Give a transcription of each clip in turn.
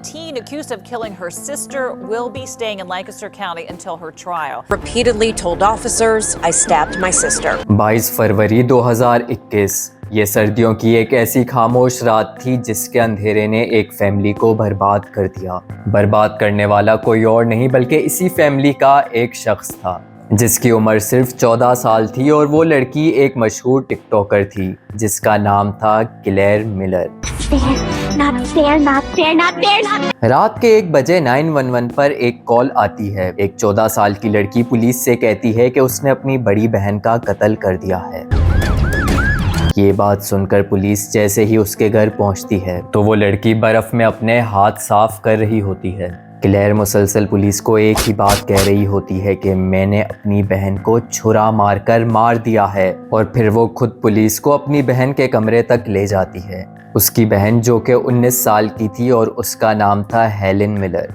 teen accused of killing her sister will be staying in Lancaster County until her trial. Repeatedly told officers, I stabbed my sister. 22 फरवरी 2021 ये सर्दियों की एक ऐसी खामोश रात थी जिसके अंधेरे ने एक फैमिली को बर्बाद कर दिया। बर्बाद करने वाला कोई और नहीं बल्कि इसी फैमिली का एक शख्स था जिसकी उम्र सिर्फ 14 साल थी और वो लड़की एक मशहूर टिकटॉकर थी जिसका नाम था क्लेयर मिलर। रात के 1 बजे 911 पर एक कॉल आती है। एक 14 साल की लड़की पुलिस से कहती है कि उसने अपनी बड़ी बहन का कत्ल कर दिया है। ये बात सुनकर पुलिस जैसे ही उसके घर पहुंचती है तो वो लड़की बर्फ में अपने हाथ साफ कर रही होती है। क्लेयर मुसलसल पुलिस को एक ही बात कह रही होती है कि मैंने अपनी बहन को छुरा मारकर मार दिया है, और फिर वो खुद पुलिस को अपनी बहन के कमरे तक ले जाती है। उसकी बहन जो कि 19 साल की थी और उसका नाम था Helen Miller.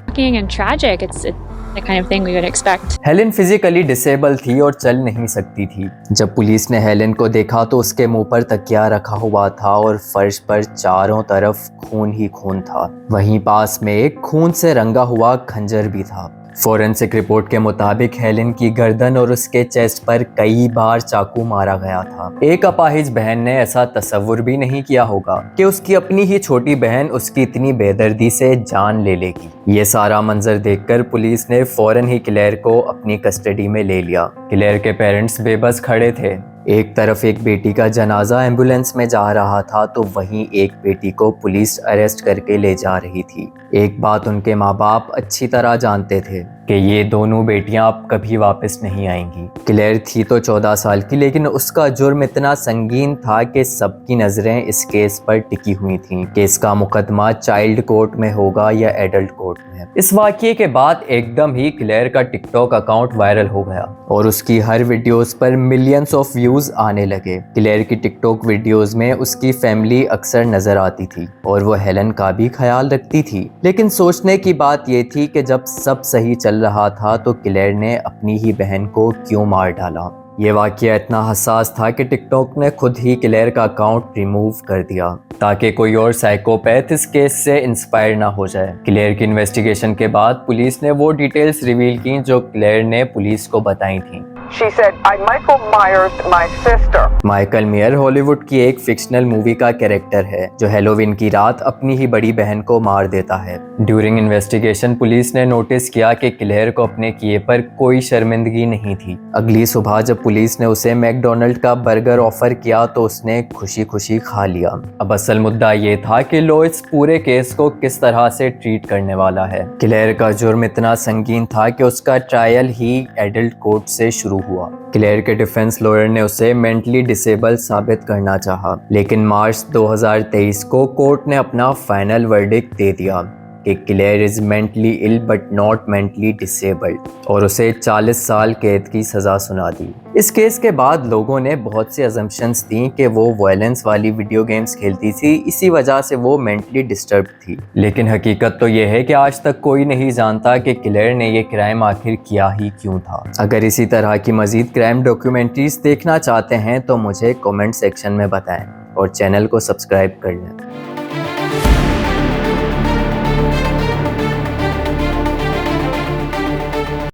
Helen physically disable थी और चल नहीं सकती थी। जब पुलिस ने हेलेन को देखा तो उसके मुंह पर तकिया रखा हुआ था और फर्श पर चारों तरफ खून ही खून था। वहीं पास में एक खून से रंगा हुआ खंजर भी था। फोरेंसिक रिपोर्ट के मुताबिक हेलेन की गर्दन और उसके चेस्ट पर कई बार चाकू मारा गया था। एक अपाहिज बहन ने ऐसा तसव्वुर भी नहीं किया होगा कि उसकी अपनी ही छोटी बहन उसकी इतनी बेदर्दी से जान ले लेगी। ये सारा मंजर देखकर पुलिस ने फौरन ही क्लेयर को अपनी कस्टडी में ले लिया। क्लेयर के पेरेंट्स बेबस खड़े थे। एक तरफ एक बेटी का जनाजा एम्बुलेंस में जा रहा था तो वहीं एक बेटी को पुलिस अरेस्ट करके ले जा रही थी। एक बात उनके माँ बाप अच्छी तरह जानते थे कि ये दोनों बेटियां अब कभी वापस नहीं आएंगी। क्लेयर थी तो 14 साल की, लेकिन उसका जुर्म इतना संगीन था कि सबकी नजरें इस केस पर टिकी हुई थीं कि इसका मुकदमा चाइल्ड कोर्ट में होगा या एडल्ट कोर्ट में। इस वाकये के बाद एकदम ही क्लेयर का टिकटॉक अकाउंट वायरल हो गया और उसकी हर वीडियोस पर मिलियंस ऑफ व्यूज आने लगे। क्लेयर की टिकटॉक वीडियोस में उसकी फैमिली अक्सर नजर आती थी और वो हेलेन का भी ख्याल रखती थी। लेकिन सोचने की बात ये थी कि जब सब सही चल रहा था तो क्लेयर ने अपनी ही बहन को क्यों मार डाला। ये वाकया इतना हसास था कि टिकटॉक ने खुद ही क्लेयर का अकाउंट रिमूव कर दिया ताकि कोई और साइकोपैथ इस केस से इंस्पायर ना हो जाए। क्लेयर की इन्वेस्टिगेशन के बाद पुलिस ने वो डिटेल्स रिवील की जो क्लेयर ने पुलिस को बताई थी। She said, I Michael Myers my sister. Michael mayor Hollywood की एक फिक्शनल मूवी का कैरेक्टर है जो हैलोवीन की रात अपनी ही बड़ी बहन को मार देता है। ड्यूरिंग इन्वेस्टिगेशन पुलिस ने नोटिस किया कि क्लेयर को अपने किए पर कोई शर्मिंदगी नहीं थी। अगली सुबह जब पुलिस ने उसे मैकडोनल्ड का बर्गर ऑफर किया तो उसने खुशी खुशी खा लिया। अब असल मुद्दा ये था कि लो इस पूरे केस को किस तरह से ट्रीट करने वाला है। क्लेयर का जुर्म इतना संगीन था कि उसका ट्रायल ही एडल्ट कोर्ट से शुरू हुआ। क्लेयर के डिफेंस लॉयर ने उसे मेंटली डिसेबल साबित करना चाहा, लेकिन मार्च 2023 को कोर्ट ने अपना फाइनल वर्डिक्ट दे दिया कि Claire is mentally ill but not mentally disabled और उसे 40 साल कैद की सजा सुना दी। इस केस के बाद लोगों ने बहुत सी अजम्पशंस दी कि वो वायलेंस वाली वीडियो गेम्स खेलती थी, इसी वजह से वो मेंटली डिस्टर्ब थी। लेकिन हकीकत तो ये है कि आज तक कोई नहीं जानता कि क्लेयर ने ये क्राइम आखिर किया ही क्यों था। अगर इसी तरह की मजीद क्राइम डॉक्यूमेंट्रीज देखना चाहते हैं तो मुझे कमेंट सेक्शन में बताएं और चैनल को सब्सक्राइब कर लें।